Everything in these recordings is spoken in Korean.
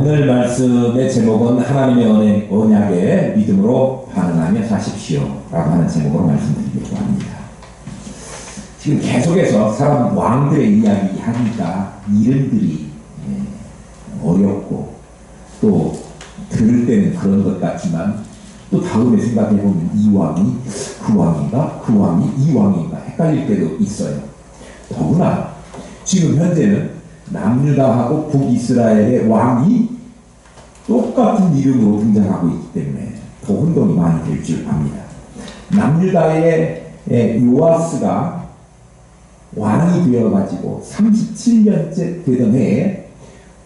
오늘 말씀의 제목은 하나님의 언약에 믿음으로 반응하며 사십시오 라고 하는 제목으로 말씀드리려고 합니다. 지금 계속해서 사람 왕들의 이야기 하니까 이름들이 어렵고 또 들을 때는 그런 것 같지만 또 다음에 생각해보면 이 왕이 그 왕인가? 그 왕이 이 왕인가? 헷갈릴 때도 있어요. 더구나 지금 현재는 남유다하고 북이스라엘의 왕이 똑같은 이름으로 등장하고 있기 때문에 더 혼동이 많이 될 줄 압니다. 남유다의 요아스가 왕이 되어가지고 37년째 되던 해에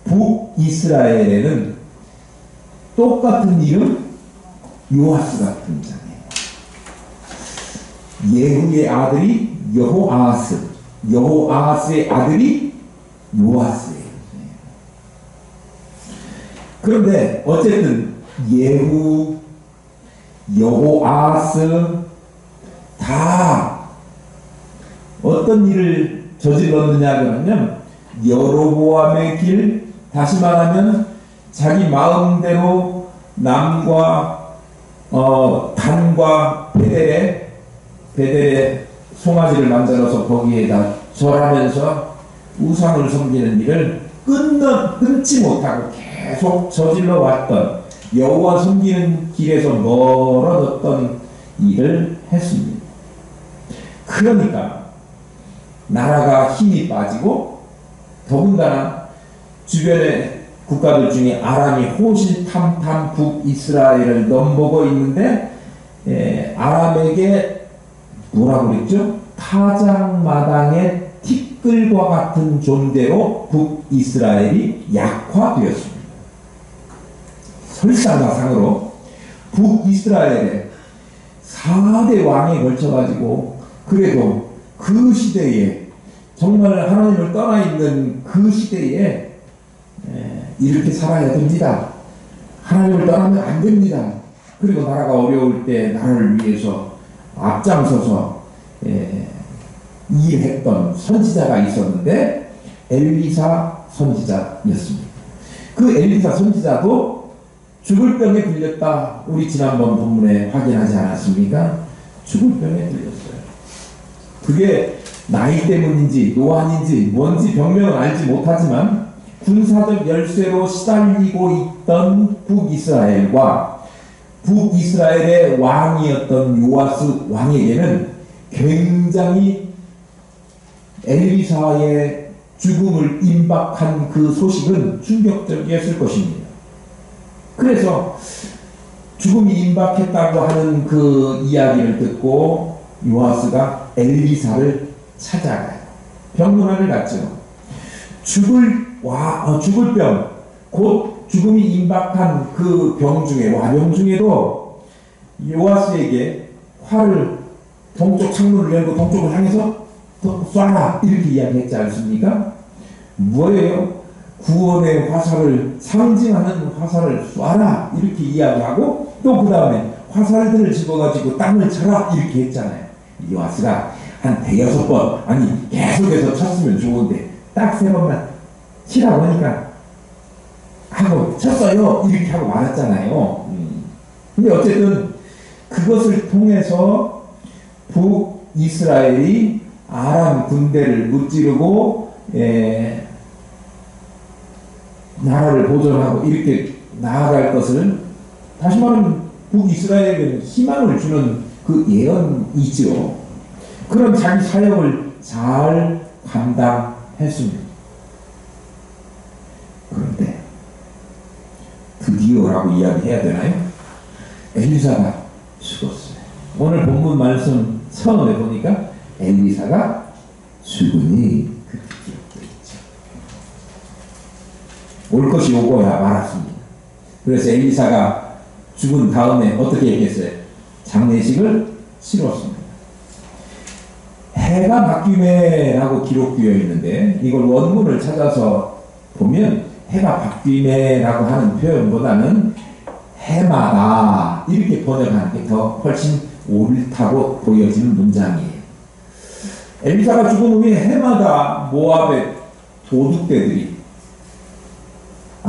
북이스라엘에는 똑같은 이름 요아스가 등장해요. 예후의 아들이 여호아하스, 여호아하스의 아들이 요아스예요. 그런데 어쨌든 예후, 여호아하스 다 어떤 일을 저질렀느냐 그러면 여로보암의 길, 다시 말하면 자기 마음대로 남과 단과 베델에 송아지를 만들어서 거기에다 절하면서 우상을 섬기는 일을 끊지 못하고 계속 저질러 왔던, 여호와 섬기는 길에서 멀어졌던 일을 했습니다. 그러니까 나라가 힘이 빠지고 더군다나 주변의 국가들 중에 아람이 호실탐탐 북이스라엘을 넘보고 있는데 아람에게 뭐라고 그랬죠? 타작마당의 티끌과 같은 존재로 북이스라엘이 약화되었습니다. 설상가상으로 북이스라엘에 4대 왕에 걸쳐가지고 그래도 그 시대에 정말 하나님을 떠나 있는 그 시대에 이렇게 살아야 됩니다. 하나님을 떠나면 안 됩니다. 그리고 나라가 어려울 때 나라를 위해서 앞장서서 일했던 선지자가 있었는데 엘리사 선지자였습니다. 그 엘리사 선지자도 죽을 병에 들렸다. 우리 지난번 본문에 확인하지 않았습니까? 죽을 병에 들렸어요. 그게 나이 때문인지 노안인지 뭔지 병명은 알지 못하지만 군사적 열쇠로 시달리고 있던 북이스라엘과 북이스라엘의 왕이었던 요아스 왕에게는 굉장히 엘리사의 죽음을 임박한 그 소식은 충격적이었을 것입니다. 그래서 죽음이 임박했다고 하는 그 이야기를 듣고 요아스가 엘리사를 찾아가요. 병문안을 갔죠. 죽을 병, 곧 죽음이 임박한 그 병 중에, 와병 중에도 요아스에게 활을 동쪽 창문을 열고 동쪽을 향해서 쏴라 이렇게 이야기했지 않습니까? 뭐예요? 구원의 화살을 상징하는 화살을 쏴라 이렇게 이야기하고 또 그 다음에 화살들을 집어가지고 땅을 쳐라 이렇게 했잖아요. 요아스가 한 106번 아니 계속해서 쳤으면 좋은데 딱 3번만 치라고 하니까 하고 쳤어요 이렇게 하고 말았잖아요. 근데 어쨌든 그것을 통해서 북이스라엘이 아람 군대를 무찌르고 나라를 보존하고 이렇게 나아갈 것을, 다시 말하면 북이스라엘에게는 희망을 주는 그 예언이죠. 그런 자기 사역을 잘 감당했습니다. 그런데 드디어라고 이야기해야 되나요? 엘리사가 죽었어요. 오늘 본문 말씀 처음에 보니까 엘리사가 죽으니 그때 기록되어 있죠. 올 것이 오고야 말았습니다. 그래서 엘리사가 죽은 다음에 어떻게 했겠어요? 장례식을 치렀습니다. 해가 바뀌매라고 기록되어 있는데 이걸 원문을 찾아서 보면 해가 바뀌매라고 하는 표현보다는 해마다 이렇게 번역하는 게 더 훨씬 옳다고 보여지는 문장이에요. 엘리사가 죽은 후에 해마다 모압의 도둑들이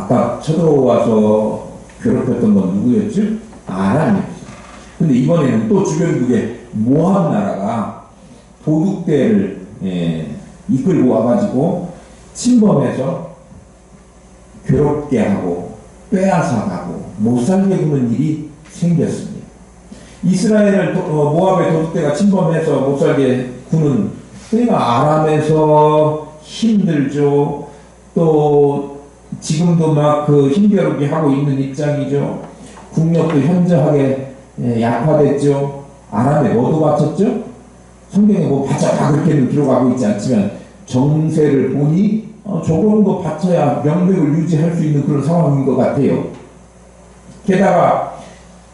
아까 쳐들어와서 괴롭혔던 건 누구였죠? 아람이었죠. 근데 이번에는 또 주변국의 모압 나라가 도둑대를 이끌고 와가지고 침범해서 괴롭게 하고 빼앗아가고 못살게 구는 일이 생겼습니다. 이스라엘을 모압의 도둑대가 침범해서 못살게 구는, 그러니까 아람에서 힘들죠. 또 지금도 막 그 힘겨루기 하고 있는 입장이죠. 국력도 현저하게 약화됐죠. 아람에 뭐도 바쳤죠? 성경에 뭐 바쳤다 그렇게는 기록하고 있지 않지만 정세를 보니 조금도 바쳐야 명백을 유지할 수 있는 그런 상황인 것 같아요. 게다가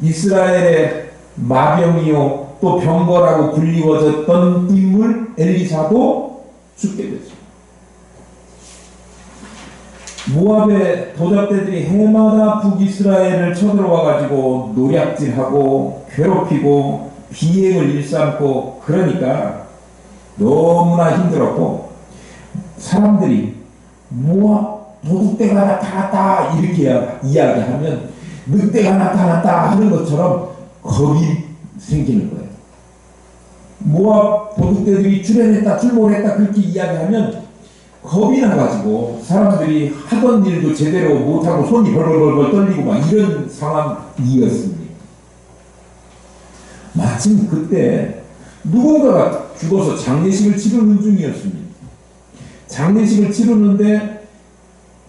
이스라엘의 마병이요 또 병거라고 불리워졌던 인물 엘리사도 죽게 됐습니다. 모압의 도적대들이 해마다 북이스라엘을 쳐들어와가지고 노략질하고 괴롭히고 비행을 일삼고 그러니까 너무나 힘들었고, 사람들이 모압 도둑대가 나타났다 이렇게 이야기하면 늑대가 나타났다 하는 것처럼 겁이 생기는 거예요. 모압 도둑대들이 출현했다 출몰했다 그렇게 이야기하면 겁이 나가지고 사람들이 하던 일도 제대로 못하고 손이 벌벌벌 떨리고 막 이런 상황이었습니다. 마침 그때 누군가가 죽어서 장례식을 치르는 중이었습니다. 장례식을 치르는데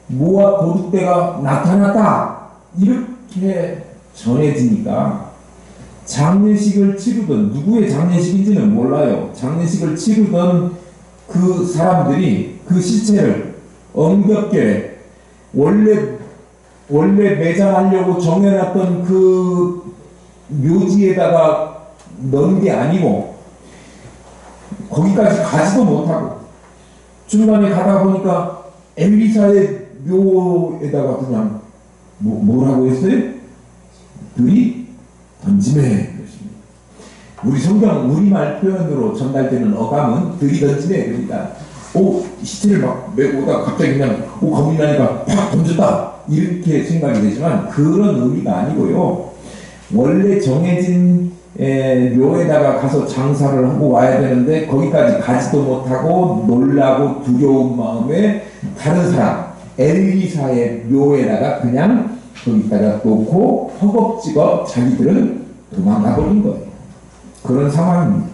모압 도둑대가 나타났다 이렇게 전해지니까 장례식을 치르던, 누구의 장례식인지는 몰라요. 장례식을 치르던 그 사람들이 그 시체를 엄격하게 원래 매장하려고 정해놨던 그 묘지에다가 넣은 게 아니고 거기까지 가지도 못하고 중간에 가다 보니까 엘리사의 묘에다가 그냥 뭐라고 했어요? 들이 던짐에 그렇습니다. 우리 성경 우리말 표현으로 전달되는 어감은 들이 던짐에 그러니까 시체를 막 메고 오다가 갑자기 그냥 겁이 나니까 팍 던졌다 이렇게 생각이 되지만 그런 의미가 아니고요. 원래 정해진 묘에다가 가서 장사를 하고 와야 되는데 거기까지 가지도 못하고 놀라고 두려운 마음에 다른 사람 엘리사의 묘에다가 그냥 거기다가 놓고 허겁지겁 자기들은 도망가 버린 거예요. 그런 상황입니다.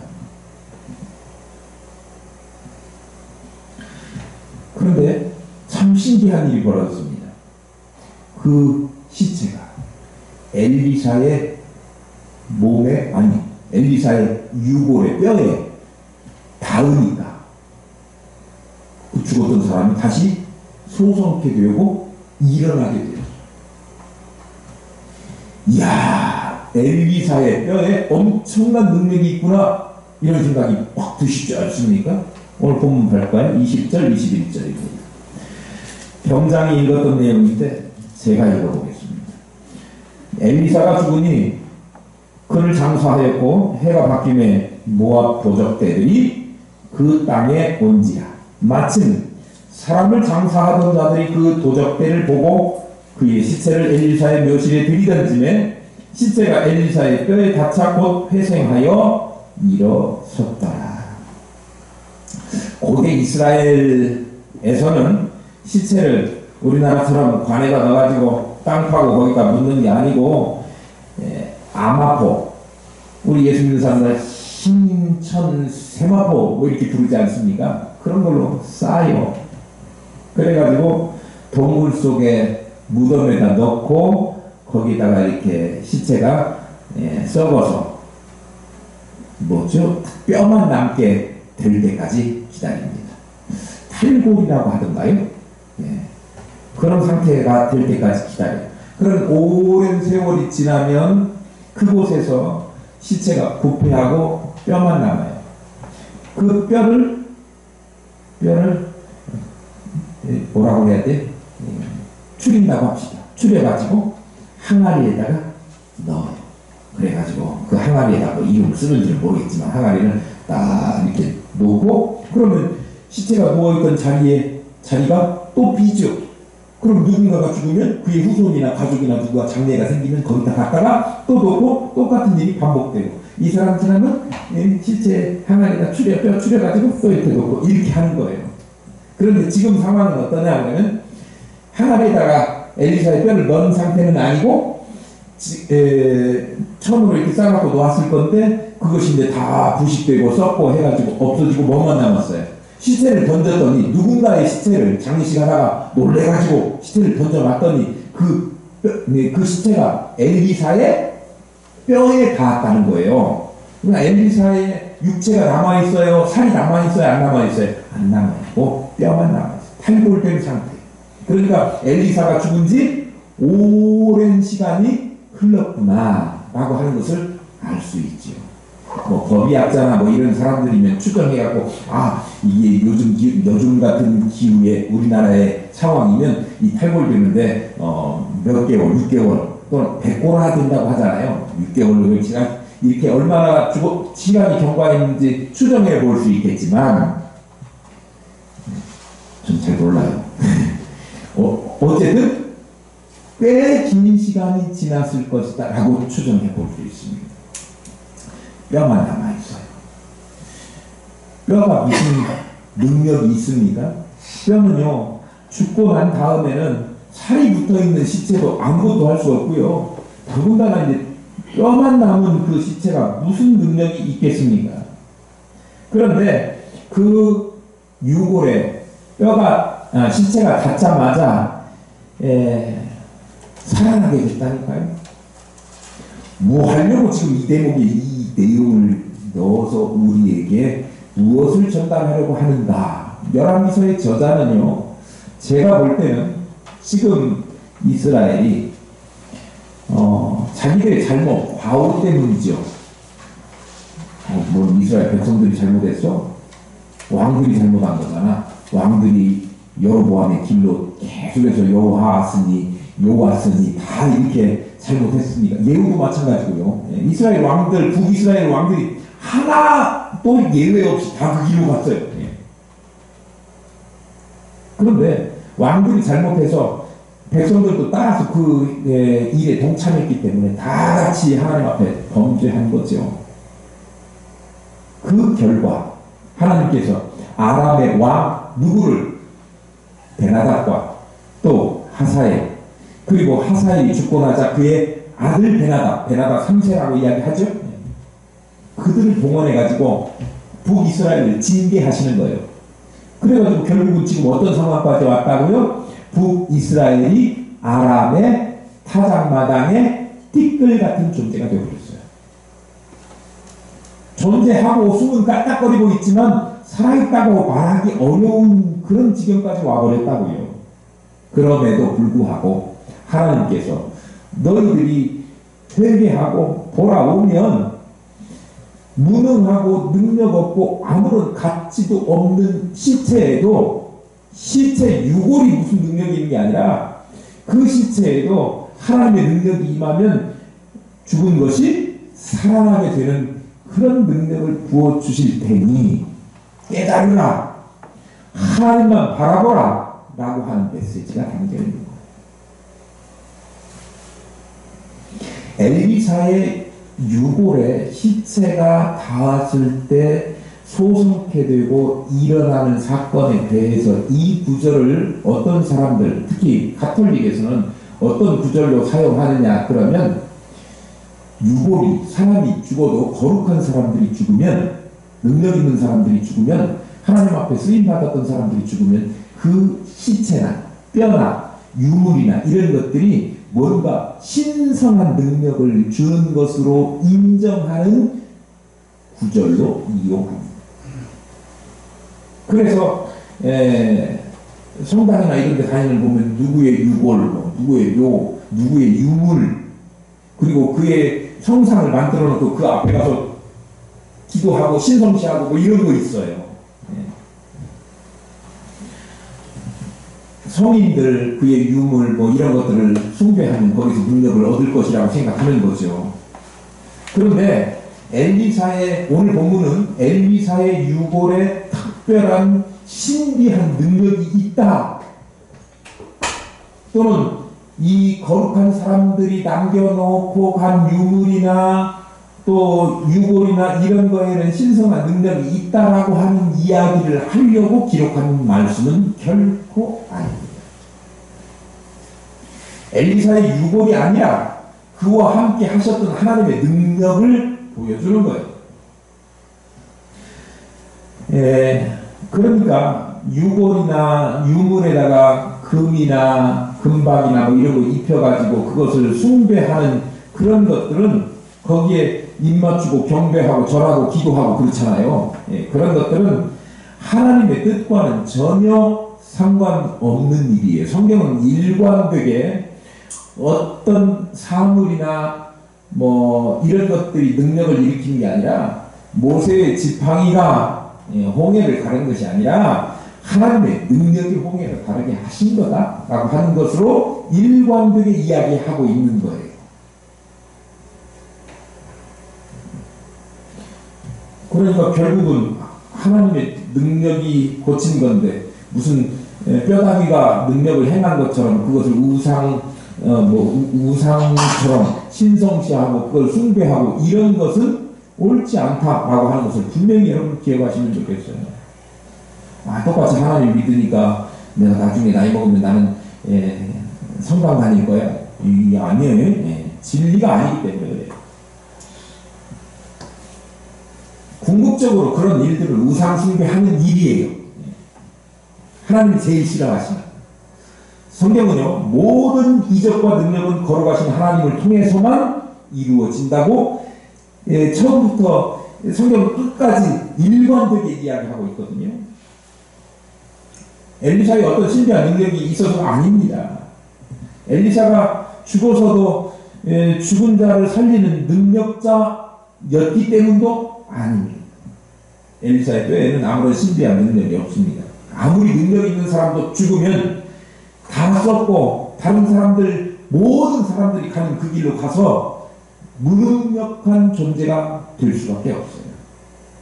그런데 참 신기한 일이 벌어졌습니다. 그 시체가 엘리사의 몸에, 아니 엘리사의 유골의 뼈에 닿으니까 그 죽었던 사람이 다시 소성케 되고 일어나게 되었어요. 이야, 엘리사의 뼈에 엄청난 능력이 있구나 이런 생각이 확 드시지 않습니까? 오늘 본문 볼까요? 20절, 21절입니다. 병장이 읽었던 내용인데 제가 읽어보겠습니다. 엘리사가 죽으니 그를 장사하였고 해가 바뀜에 모압 도적대들이 그 땅에 온지라. 마침 사람을 장사하던 자들이 그 도적대를 보고 그의 시체를 엘리사의 묘실에 들이던짐에 시체가 엘리사의 뼈에 닿자 곧 회생하여 일어섰더라. 고대 이스라엘에서는 시체를 우리나라처럼 관에다 넣어가지고 땅 파고 거기다 묻는 게 아니고 아마포, 우리 예수 믿는 사람들 신천 세마포 뭐 이렇게 부르지 않습니까? 그런 걸로 쌓아요. 그래가지고 동굴 속에 무덤에다 넣고 거기다가 이렇게 시체가 썩어서 뭐죠? 뼈만 남게 될 때까지 기다립니다. 탈골이라고 하던가요? 그런 상태가 될 때까지 기다려요. 그런 오랜 세월이 지나면 그곳에서 시체가 부패하고 뼈만 남아요. 그 뼈를 뭐라고 해야 돼? 추린다고 합시다. 추려가지고 항아리에다가 넣어요. 그래가지고 그 항아리에다가 이름을 쓰는지는 모르겠지만 항아리를 딱 이렇게 놓고 그러면 시체가 누워있던 자리가 또 비죠. 그럼 누군가가 죽으면 그의 후손이나 가족이나 누가 장례가 생기면 거기다 갔다가 또 놓고 똑같은 일이 반복되고, 이 사람 지나면 실제 항아리에다 뼈 추려가지고 또 이렇게 놓고 이렇게 하는 거예요. 그런데 지금 상황은 어떠냐 하면, 항아리에다가 엘리사의 뼈를 넣은 상태는 아니고 천으로 이렇게 싸갖고 놓았을 건데, 그것이 이제 다 부식되고 썩고 해가지고 없어지고 뭐만 남았어요. 시체를 던졌더니, 누군가의 시체를 장례식 하다가 놀래가지고 시체를 던져놨더니 그 시체가 엘리사의 뼈에 닿았다는 거예요. 그러니까 엘리사의 육체가 남아있어요? 살이 남아있어요? 안 남아있어요? 안 남아있고 뼈만 남아있어요. 탈골된 상태. 그러니까 엘리사가 죽은 지 오랜 시간이 흘렀구나 라고 하는 것을 알 수 있죠. 뭐 법의학자나 뭐 이런 사람들이면 추정해갖고, 이게 요즘 같은 기후에 우리나라의 상황이면 이 탈골되는데 몇 개월, 6개월 또는 100고나 된다고 하잖아요. 6개월로 시간, 이렇게 얼마나 시간이 경과했는지 추정해 볼 수 있겠지만 전 잘 몰라요. 어쨌든 꽤 긴 시간이 지났을 것이다 라고 추정해 볼 수 있습니다. 뼈만 남아있어요. 뼈가 무슨 능력이 있습니까? 뼈는요, 죽고 난 다음에는 살이 붙어있는 시체도 아무것도 할 수 없고요, 더군다나 이제 뼈만 남은 그 시체가 무슨 능력이 있겠습니까? 그런데 그 유골에 시체가 닿자마자 살아나게 됐다니까요. 뭐 하려고 지금 이 대목에 이 내용을 넣어서 우리에게 무엇을 전달하려고 하는가? 열왕기서의 저자는요, 제가 볼 때는 지금 이스라엘이 자기들의 잘못, 과오 때문이죠. 뭐 이스라엘 백성들이 잘못했어? 왕들이 잘못한 거잖아. 왕들이 여로보암의 길로 계속해서 요왔으니 다 이렇게 잘못했습니다. 예후도 마찬가지고요. 이스라엘 왕들, 북이스라엘 왕들이 하나도 예외 없이 다 그 길로 갔어요. 그런데 왕들이 잘못해서 백성들도 따라서 그 일에 동참했기 때문에 다 같이 하나님 앞에 범죄한 거죠. 그 결과 하나님께서 아람의 왕 누구를, 베나답과 또 하사엘, 그리고 하사엘이 죽고 나자 그의 아들 베나답 3세라고 이야기하죠. 그들을 동원해가지고 북이스라엘을 징계하시는 거예요. 그래가지고 결국은 지금 어떤 상황까지 왔다고요? 북이스라엘이 아람의 타작마당의 띠끌 같은 존재가 되어버렸어요. 존재하고 숨은 깔딱거리고 있지만 살아있다고 말하기 어려운 그런 지경까지 와버렸다고요. 그럼에도 불구하고 하나님께서 너희들이 회개하고 돌아오면 무능하고 능력 없고 아무런 가치도 없는 시체에도, 시체 유골이 무슨 능력이 있는 게 아니라 그 시체에도 하나님의 능력이 임하면 죽은 것이 살아나게 되는 그런 능력을 부어주실 테니 깨달으라, 하나님만 바라보라 라고 하는 메시지가 담겨있는 거예요. 엘리사의 유골에 시체가 닿았을 때 소송케 되고 일어나는 사건에 대해서 이 구절을 어떤 사람들, 특히 가톨릭에서는 어떤 구절로 사용하느냐 그러면, 유골이, 사람이 죽어도 거룩한 사람들이 죽으면, 능력 있는 사람들이 죽으면, 하나님 앞에 쓰임받았던 사람들이 죽으면 그 시체나 뼈나 유물이나 이런 것들이 뭔가 신성한 능력을 주는 것으로 인정하는 구절로 이용합니다. 그래서 성당이나 이런 데 다니는 보면 누구의 유골, 누구의 유물, 그리고 그의 성상을 만들어 놓고 그 앞에 가서 기도하고 신성시하고 뭐 이런 거 있어요. 성인들 그의 유물 뭐 이런 것들을 숭배하는, 거기서 능력을 얻을 것이라고 생각하는 거죠. 그런데 오늘 본문은 엘리사의 유골에 특별한 신비한 능력이 있다 또는 이 거룩한 사람들이 남겨놓고 간 유물이나 또 유골이나 이런 거에는 신성한 능력이 있다라고 하는 이야기를 하려고 기록한 말씀은 결코 아닙니다. 엘리사의 유골이 아니라 그와 함께 하셨던 하나님의 능력을 보여주는 거예요. 그러니까 유골이나 유물에다가 금이나 금박이나 뭐 이런 거 입혀가지고 그것을 숭배하는 그런 것들은 거기에 입맞추고 경배하고 절하고 기도하고 그렇잖아요. 그런 것들은 하나님의 뜻과는 전혀 상관없는 일이에요. 성경은 일관되게 어떤 사물이나 뭐 이런 것들이 능력을 일으키는 게 아니라 모세의 지팡이가 홍해를 가른 것이 아니라 하나님의 능력이 홍해를 가르게 하신 거다라고 하는 것으로 일관되게 이야기하고 있는 거예요. 그러니까 결국은 하나님의 능력이 고친 건데 무슨 뼈다귀가 능력을 행한 것처럼 그것을 우상처럼 신성시하고 그걸 숭배하고 이런 것은 옳지 않다라고 하는 것을 분명히 여러분 기억하시면 좋겠어요. 똑같이 하나님 믿으니까 내가 나중에 나이 먹으면 나는 성당 다닐 거야. 이게 아니에요. 진리가 아니기 때문에 그래요. 궁극적으로 그런 일들을 우상숭배하는 일이에요. 하나님이 제일 싫어하시는. 성경은요, 모든 이적과 능력은 걸어가신 하나님을 통해서만 이루어진다고 처음부터 성경 끝까지 일관되게 이야기하고 있거든요. 엘리사의 어떤 신비한 능력이 있어서가 아닙니다. 엘리사가 죽어서도 죽은 자를 살리는 능력자였기 때문도 아닙니다. 엘리사의 뼈에는 아무런 신비한 능력이 없습니다. 아무리 능력 있는 사람도 죽으면 다 썼고 다른 사람들 모든 사람들이 가는 그 길로 가서 무능력한 존재가 될 수밖에 없어요.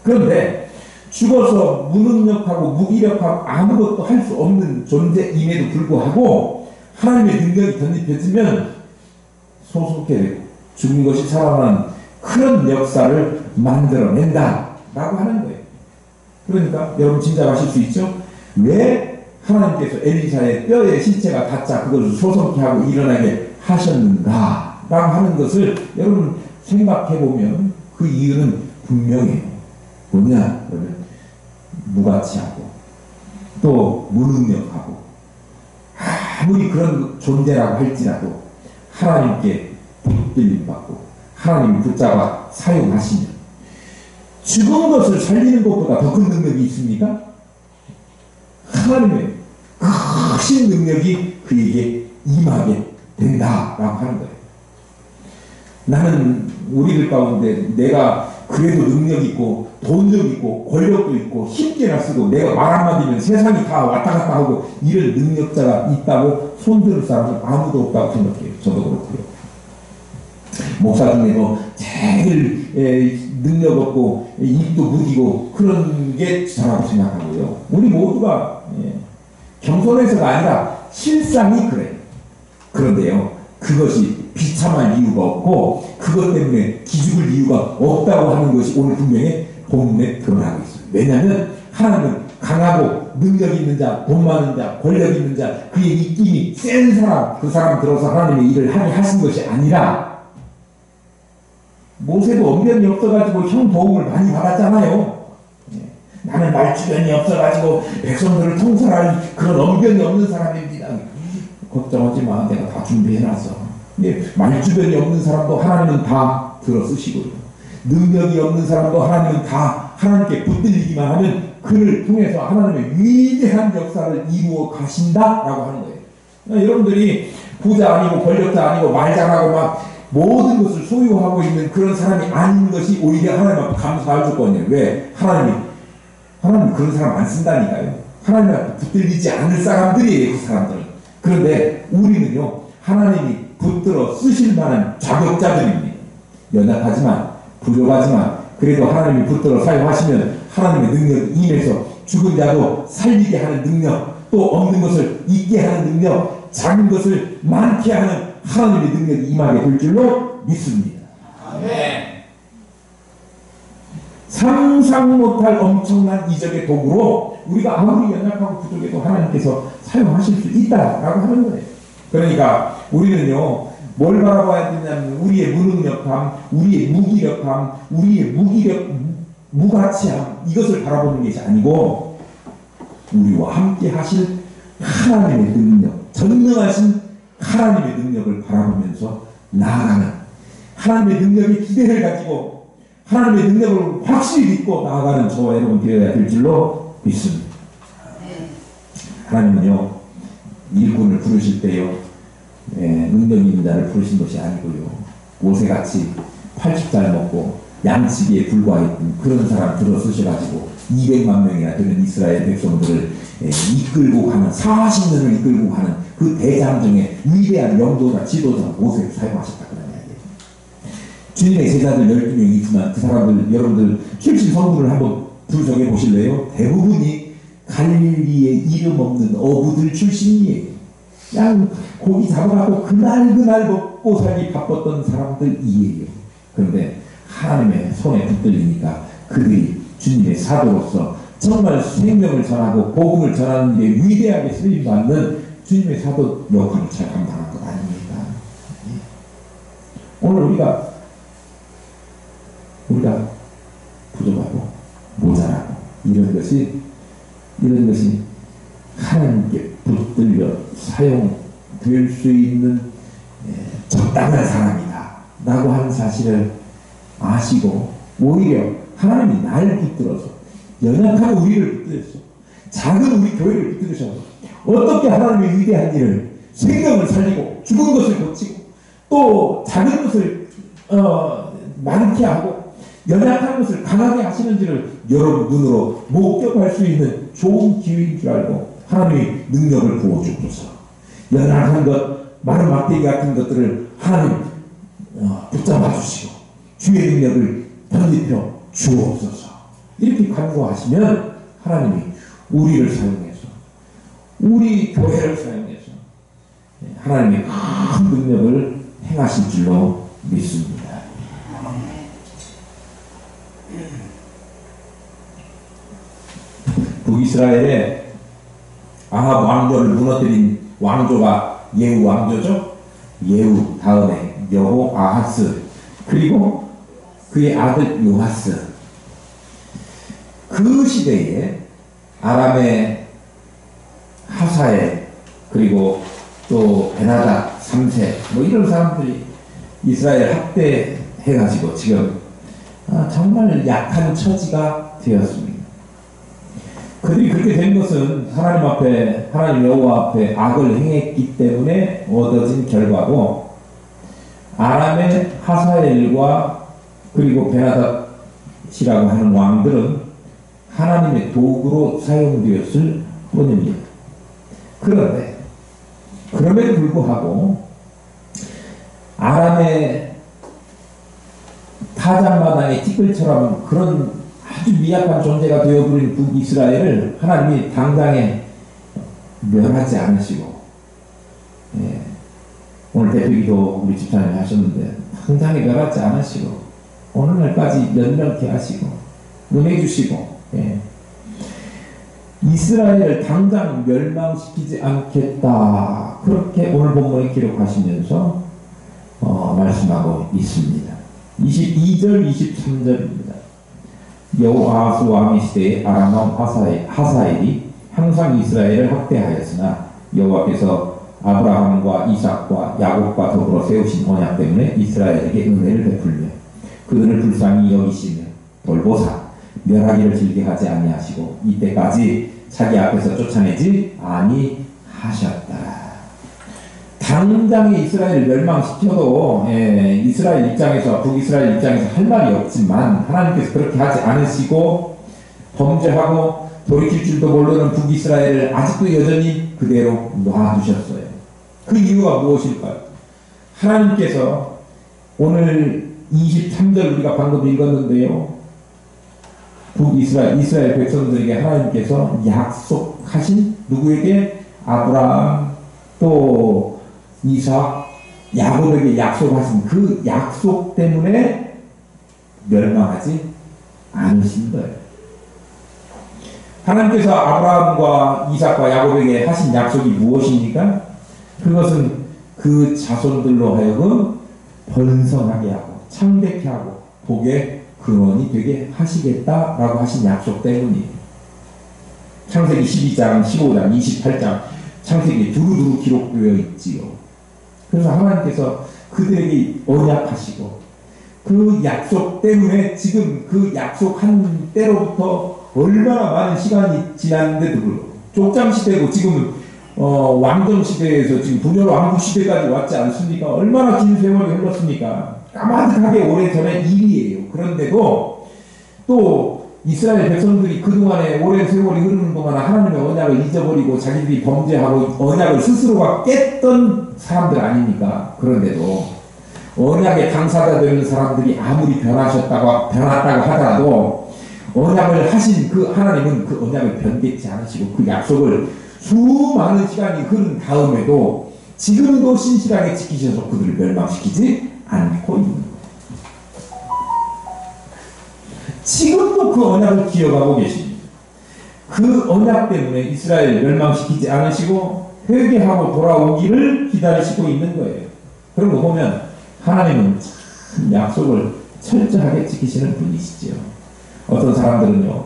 그런데 죽어서 무능력하고 무기력하고 아무것도 할 수 없는 존재임에도 불구하고 하나님의 능력이 덧입혀지면 소속해 되고 죽은 것이 살아나는 그런 역사를 만들어낸다 라고 하는 거예요. 그러니까 여러분 짐작하실 수 있죠? 왜 하나님께서 엘리사의 뼈에 신체가 닿자 그것을 소성케 하고 일어나게 하셨는가 라고 하는 것을 여러분 생각해보면 그 이유는 분명해요. 뭐냐? 그러면 무가치하고 또 무능력하고 아무리 그런 존재라고 할지라도 하나님께 붙들림받고 하나님이 붙잡아 사용하시면 죽은 것을 살리는 것보다 더 큰 능력이 있습니까? 하나님의 크신 능력이 그에게 임하게 된다라고 하는 거예요. 나는 우리들 가운데 내가 그래도 능력 있고 돈력 있고 권력도 있고 힘께나 쓰고 내가 말 한마디면 세상이 다 왔다 갔다 하고 이런 능력자가 있다고 손들 사람은 아무도 없다고 생각해요. 저도 그렇고요. 목사 중에도 제일 능력 없고 입도 무디고 그런 게 저라고 생각하고요. 우리 모두가 겸손해서가 아니라 실상이 그래요. 그런데요, 그것이 비참할 이유가 없고 그것 때문에 기죽을 이유가 없다고 하는 것이 오늘 분명히 본문에 드러나고 있어요. 왜냐하면 하나님은 강하고 능력 있는 자, 돈 많은 자, 권력 있는 자, 그의 입김이 센 사람, 그 사람 들어서 하나님의 일을 하게 하신 것이 아니라 모세도 언변이 없어가지고 형 도움을 많이 받았잖아요. 나는 말주변이 없어가지고 백성들을 통솔할 그런 언변이 없는 사람입니다. 걱정하지 마. 내가 다 준비해놨어. 말주변이 없는 사람도 하나님은 다 들어쓰시고요. 능력이 없는 사람도 하나님은 다 하나님께 붙들리기만 하면 그를 통해서 하나님의 위대한 역사를 이루어 가신다라고 하는 거예요. 여러분들이 부자 아니고 권력자 아니고 말 잘하고 막 모든 것을 소유하고 있는 그런 사람이 아닌 것이 오히려 하나님 앞에 감사할 조건이에요. 왜? 하나님은 그런 사람 안 쓴다니까요. 하나님 앞에 붙들리지 않을 사람들이에요. 그 사람들은. 그런데 우리는요, 하나님이 붙들어 쓰실 만한 자격자들입니다. 연약하지만 부족하지만 그래도 하나님이 붙들어 사용하시면 하나님의 능력이 임해서 죽은 자도 살리게 하는 능력, 또 없는 것을 있게 하는 능력, 작은 것을 많게 하는 하나님의 능력이 임하게 될 줄로 믿습니다. 아멘. 상상 못할 엄청난 이적의 도구로 우리가 아무리 연약하고 부족해도 하나님께서 사용하실 수 있다라고 하는 거예요. 그러니까 우리는요, 뭘 바라봐야 되냐면 우리의 무능력함, 우리의 무기력함, 우리의 무가치함, 이것을 바라보는 것이 아니고 우리와 함께 하실 하나님의 능력, 전능하신 하나님의 능력을 바라보면서 나아가는, 하나님의 능력에 기대를 가지고 하나님의 능력을 확실히 믿고 나아가는 저와 여러분 되어야 될 줄로 믿습니다. 하나님은요, 일꾼을 부르실 때요, 능력 있는 자를 부르신 것이 아니고요, 모세같이 80살 먹고 양치기에 불과했던 그런 사람 들어 쓰셔가지고 200만 명이나 되는 이스라엘 백성들을 이끌고 가는, 40년을 이끌고 가는 그 대장 중에 위대한 영도자, 지도자 모세를 사용하셨다 그런 이야기예요. 주님의 제자들 12명이 있지만 그 사람들, 여러분들 출신 성분을 한번 분석해 보실래요? 대부분이 갈릴리에 이름 없는 어부들 출신이에요. 그냥 고기 잡아갖고 그날 먹고 살기 바빴던 사람들이에요. 그런데 하나님의 손에 붙들리니까 그들이 주님의 사도로서 정말 생명을 전하고 복음을 전하는 데 위대하게 쓰임받는 주님의 사도 역할을 잘 감당한 것 아닙니까? 오늘 우리가 부족하고 모자라고 이런 것이 하나님께 붙들려 사용될 수 있는 적당한 사람이다 라고 하는 사실을 아시고 오히려 하나님이 날 붙들어서, 연약한 우리를 붙들어서, 작은 우리 교회를 붙들으셔서 어떻게 하나님의 위대한 일을, 생명을 살리고 죽은 것을 고치고 또 작은 것을 많게 하고 연약한 것을 강하게 하시는지를 여러분 눈으로 목격할 수 있는 좋은 기회인 줄 알고 하나님의 능력을 부어주옵소서. 연약한 것, 마른 막대기 같은 것들을 하나님 붙잡아 주시고 주의 능력을 덧입혀 주옵소서. 이렇게 간구하시면 하나님이 우리를 사용해서, 우리 교회를 사용해서 하나님의 큰 능력을 행하실 줄로 믿습니다. 북이스라엘의 아합 왕조를 무너뜨린 왕조가 예후 왕조죠. 예후 다음에 여호아하스, 그리고 그의 아들 요하스. 그 시대에 아람의 하사엘, 그리고 또 베나다 3세 뭐 이런 사람들이 이스라엘 학대해가지고 지금 정말 약한 처지가 되었습니다. 그들이 그렇게 된 것은 하나님 앞에, 하나님 여호와 앞에 악을 행했기 때문에 얻어진 결과고, 아람의 하사엘과 그리고 베나닷이라고 하는 왕들은 하나님의 도구로 사용되었을 뿐입니다. 그런데 그럼에도 불구하고 아람의 타작마당의 티끌처럼 그런 아주 미약한 존재가 되어버린 북이스라엘을 하나님이 당장에 멸하지 않으시고, 오늘 대표기도 우리 집사님이 하셨는데 당장에 멸하지 않으시고 오늘날까지 연명케 하시고 은혜 주시고, 이스라엘을 당장 멸망시키지 않겠다, 그렇게 오늘 본문에 기록하시면서 말씀하고 있습니다. 22절 23절입니다. 여호아하스 왕의 시대에 아람 왕 하사엘이 항상 이스라엘을 학대하였으나 여호와께서 아브라함과 이삭과 야곱과 더불어 세우신 언약 때문에 이스라엘에게 은혜를 베풀며 그들을 불쌍히 여기시며 돌보사 멸하기를 즐겨 하지 아니하시고 이때까지 자기 앞에서 쫓아내지 아니하셨다. 당장에 이스라엘을 멸망시켜도 이스라엘 입장에서, 북이스라엘 입장에서 할 말이 없지만 하나님께서 그렇게 하지 않으시고 범죄하고 돌이킬 줄도 모르는 북이스라엘을 아직도 여전히 그대로 놔두셨어요. 그 이유가 무엇일까요? 하나님께서 오늘 23절 우리가 방금 읽었는데요, 이스라엘 백성들에게 하나님께서 약속하신, 누구에게? 아브라함, 또 이삭, 야곱에게 약속하신 그 약속 때문에 멸망하지 않으신 거예요. 하나님께서 아브라함과 이삭과 야곱에게 하신 약속이 무엇입니까? 그것은 그 자손들로 하여금 번성하게 하고 창대케 하고 복의 근원이 되게 하시겠다라고 하신 약속 때문이에요. 창세기 12장, 15장, 28장 창세기에 두루두루 기록되어 있지요. 그래서 하나님께서 그들에게 언약하시고 그 약속 때문에 지금 그 약속한 때로부터 얼마나 많은 시간이 지났는데도 불구하고 족장시대고 지금은 왕정시대에서 지금 분열왕국시대까지 왔지 않습니까? 얼마나 긴 세월이 흘렀습니까? 까마득하게 오래전의 일이에요. 그런데도 또 이스라엘 백성들이 그동안에 오랜 세월이 흐르는 동안 하나님의 언약을 잊어버리고 자기들이 범죄하고 언약을 스스로가 깼던 사람들 아닙니까? 그런데도 언약의 당사자 되는 사람들이 아무리 변하셨다고 하더라도 언약을 하신 그 하나님은 그 언약을 변개치 않으시고 그 약속을 수많은 시간이 흐른 다음에도 지금도 신실하게 지키셔서 그들을 멸망시키지 않고 있는 거예요. 지금도 그 언약을 기억하고 계십니다. 그 언약 때문에 이스라엘 멸망시키지 않으시고 회개하고 돌아오기를 기다리시고 있는 거예요. 그런 거 보면 하나님은 참 약속을 철저하게 지키시는 분이시죠. 어떤 사람들은요,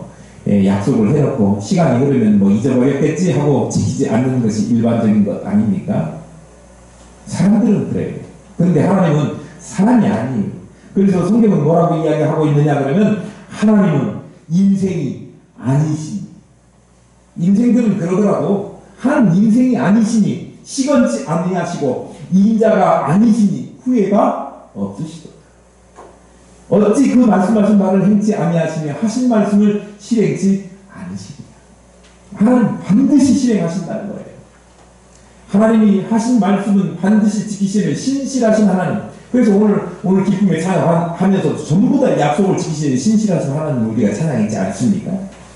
약속을 해놓고 시간이 흐르면 뭐 잊어버렸겠지 하고 지키지 않는 것이 일반적인 것 아닙니까? 사람들은 그래요. 그런데 하나님은 사람이 아니에요. 그래서 성경은 뭐라고 이야기하고 있느냐 그러면 하나님은 인생이 아니시니, 인생들은 그러더라도 하나님 인생이 아니시니 시건치 아니하시고 인자가 아니시니 후회가 없으시도다. 어찌 그 말씀하신 말을 행치 아니하시며 하신 말씀을 실행치 않으시리냐. 하나님 반드시 실행하신다는 거예요. 하나님이 하신 말씀은 반드시 지키시는 신실하신 하나님. 그래서 오늘 기쁨에 찬양하면서 전부 다 약속을 지키시는 신실하신 하나님 우리가 찬양했지 않습니까?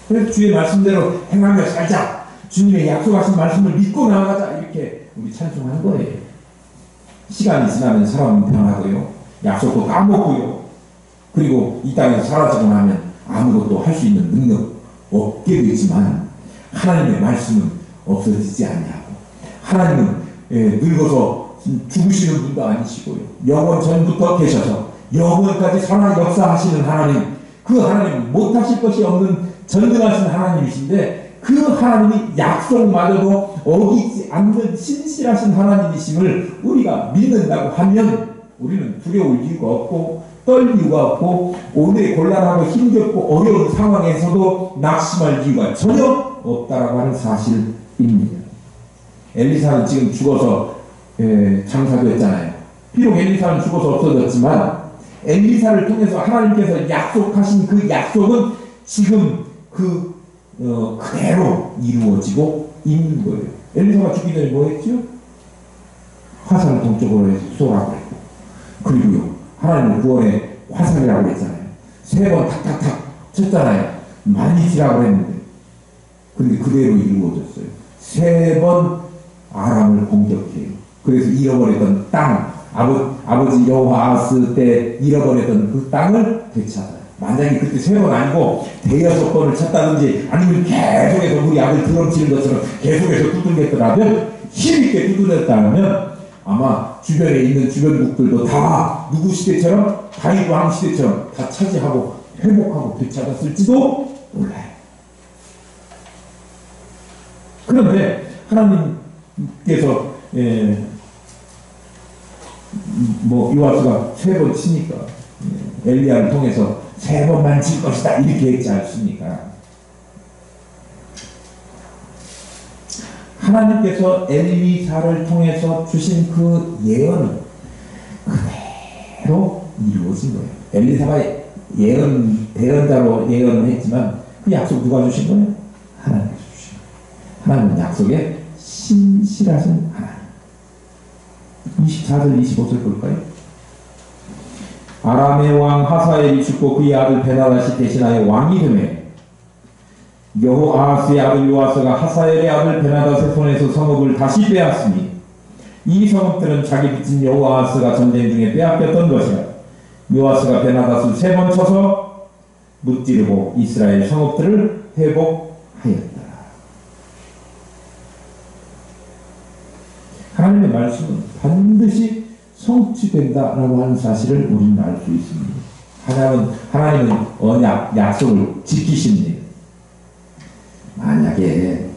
그래서 주의 말씀대로 행하며 살자. 주님의 약속하신 말씀을 믿고 나아가자. 이렇게 우리 찬송한 거예요. 시간이 지나면 사람은 변하고요. 약속도 까먹고요. 그리고 이 땅에서 사라지고 나면 아무것도 할 수 있는 능력 없게 되지만 하나님의 말씀은 없어지지 아니하고 하나님은 늙어서 죽으시는 분도 아니시고요. 영원 전부터 계셔서 영원까지 살아 역사하시는 하나님, 그 하나님은 못하실 것이 없는 전능하신 하나님이신데 그 하나님이 약속마저도 어기지 않는 신실하신 하나님이심을 우리가 믿는다고 하면 우리는 두려울 이유가 없고 떨 이유가 없고 오늘의 곤란하고 힘겹고 어려운 상황에서도 낙심할 이유가 전혀 없다라고 하는 사실입니다. 엘리사는 지금 죽어서 장사됐잖아요. 비록 엘리사는 죽어서 없어졌지만 엘리사를 통해서 하나님께서 약속하신 그 약속은 지금 그대로 이루어지고 있는 거예요. 엘리사가 죽기 전에 뭐 했죠? 화살을 동쪽으로 해서 쏘라고 했고, 그리고요 하나님의 구원의 화살이라고 했잖아요. 3번 탁탁탁 쳤잖아요. 많이 치라고 했는데 근데 그대로 이루어졌어요. 3번 아람을 공격해요. 그래서 잃어버렸던 땅, 아버지 여호아하스 때 잃어버렸던 그 땅을 되찾아요. 만약에 그때 3번 아니고 대여섯 번을 쳤다든지 아니면 계속해서 우리 아들 드럼 치는 것처럼 계속해서 두들겼더라면 힘있게 두들겼다면 아마 주변에 있는 주변국들도 다 누구 시대처럼 다윗 왕 시대처럼 다 차지하고 회복하고 되찾았을지도 몰라요. 그런데 하나님께서 요아스가 3번 치니까 엘리야를 통해서 3번만 칠 것이다 이렇게 했지 않습니까? 하나님께서 엘리사를 통해서 주신 그 예언은 그대로 이루어진 거예요. 엘리사가 대언자로 예언을 했지만 그 약속 누가 주신 거예요? 하나님께서 주신 거예요. 하나님은 약속에 신실하신 하나님. 24절 25절 볼까요? 아람의 왕 하사엘이 죽고 그의 아들 베나다시 대신하여 왕이 되매 여호아하스의 아들 요아스가 하사엘의 아들 베나닷의 손에서 성읍을 다시 빼앗으니 이 성읍들은 자기 빚진 여호아스가 전쟁 중에 빼앗겼던 것이라. 요아스가 베나닷을 3번 쳐서 무찌르고 이스라엘 성읍들을 회복하였다. 하나님의 말씀은 반드시 성취된다라고 하는 사실을 우리는 알 수 있습니다. 하나님은 언약, 약속을 지키십니다. 만약에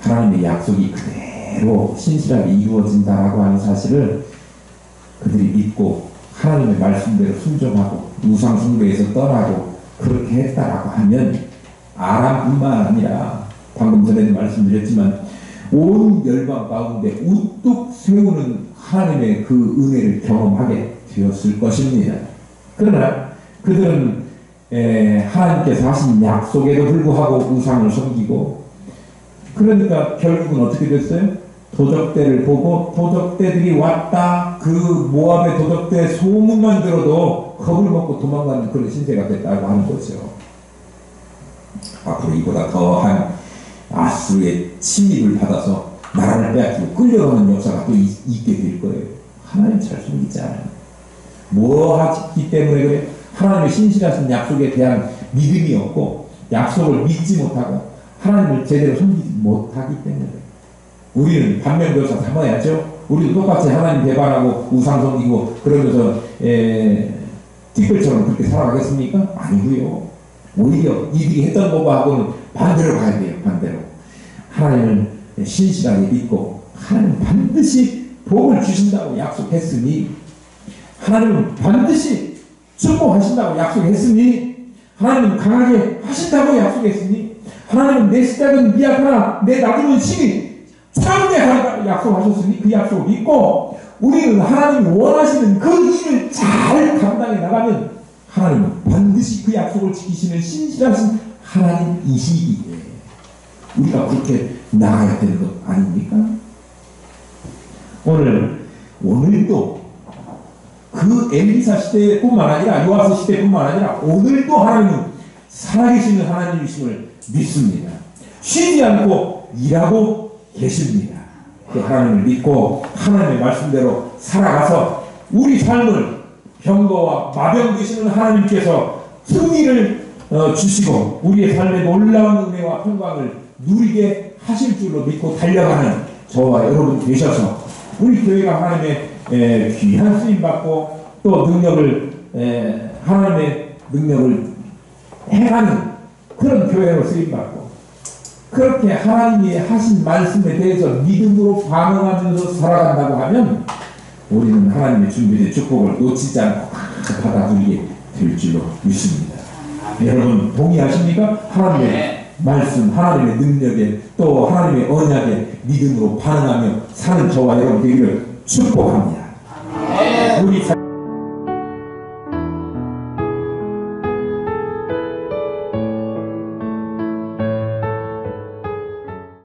하나님의 약속이 그대로 신실하게 이루어진다라고 하는 사실을 그들이 믿고 하나님의 말씀대로 순종하고 우상 숭배에서 떠나고 그렇게 했다라고 하면 아람뿐만 아니라 방금 전에도 말씀드렸지만 온 열방 가운데 우뚝 세우는 하나님의 그 은혜를 경험하게 되었을 것입니다. 그러나 그들은 하나님께서 하신 약속에도 불구하고 우상을 섬기고, 그러니까 결국은 어떻게 됐어요? 도적대를 보고 도적대들이 왔다, 그 모압의 도적대 소문만 들어도 겁을 먹고 도망가는 그런 신세가 됐다고 하는 거죠. 앞으로 이보다 더한 아수르의 침입을 받아서 나라를 빼앗기고 끌려가는 역사가 또 있게 될 거예요. 하나님 잘 숨기지 않아요. 뭐 하기 때문에 그래? 하나님의 신실하신 약속에 대한 믿음이 없고 약속을 믿지 못하고 하나님을 제대로 섬기지 못하기 때문에 우리는 반면교사 삼아야죠. 우리도 똑같이 하나님 배반하고 우상 섬기고 그러면서 티끌처럼 그렇게 살아가겠습니까? 아니고요. 오히려 이들이 했던 것하고는 반대로 가야 돼요. 반대로. 하나님을 신실하게 믿고 하나님 반드시 복을 주신다고 약속했으니, 하나님은 반드시 축복하신다고 약속했으니, 하나님은 강하게 하신다고 약속했으니, 하나님은 내 시작은 미약하나 내 나중은 심히 참되하다고 약속하셨으니 그 약속을 믿고 우리는 하나님이 원하시는 그 일을 잘 감당해 나가면 하나님은 반드시 그 약속을 지키시는 신실하신 하나님이시기에 우리가 그렇게 나가야 되는 것 아닙니까? 오늘도 그 엘리사 시대뿐만 아니라 요아스 시대뿐만 아니라 오늘도 하나님은 살아계시는 하나님이심을 믿습니다. 쉬지 않고 일하고 계십니다. 그 하나님을 믿고 하나님의 말씀대로 살아가서 우리 삶을 병거와 마병 되시는 하나님께서 승리를 주시고 우리의 삶에 놀라운 은혜와 평강을 누리게 하실 줄로 믿고 달려가는 저와 여러분 되셔서 우리 교회가 하나님의 귀한 쓰임받고 또 하나님의 능력을 행하는 그런 교회로 쓰임받고 그렇게 하나님이 하신 말씀에 대해서 믿음으로 반응하면서 살아간다고 하면 우리는 하나님의 준비된 축복을 놓치지 않고 받아들이게 될 줄로 믿습니다. 여러분 동의하십니까? 하나님의 말씀, 하나님의 능력에 또 하나님의 언약에 믿음으로 반응하며 사는 저와 여러분 되기를 축복합니다. 우리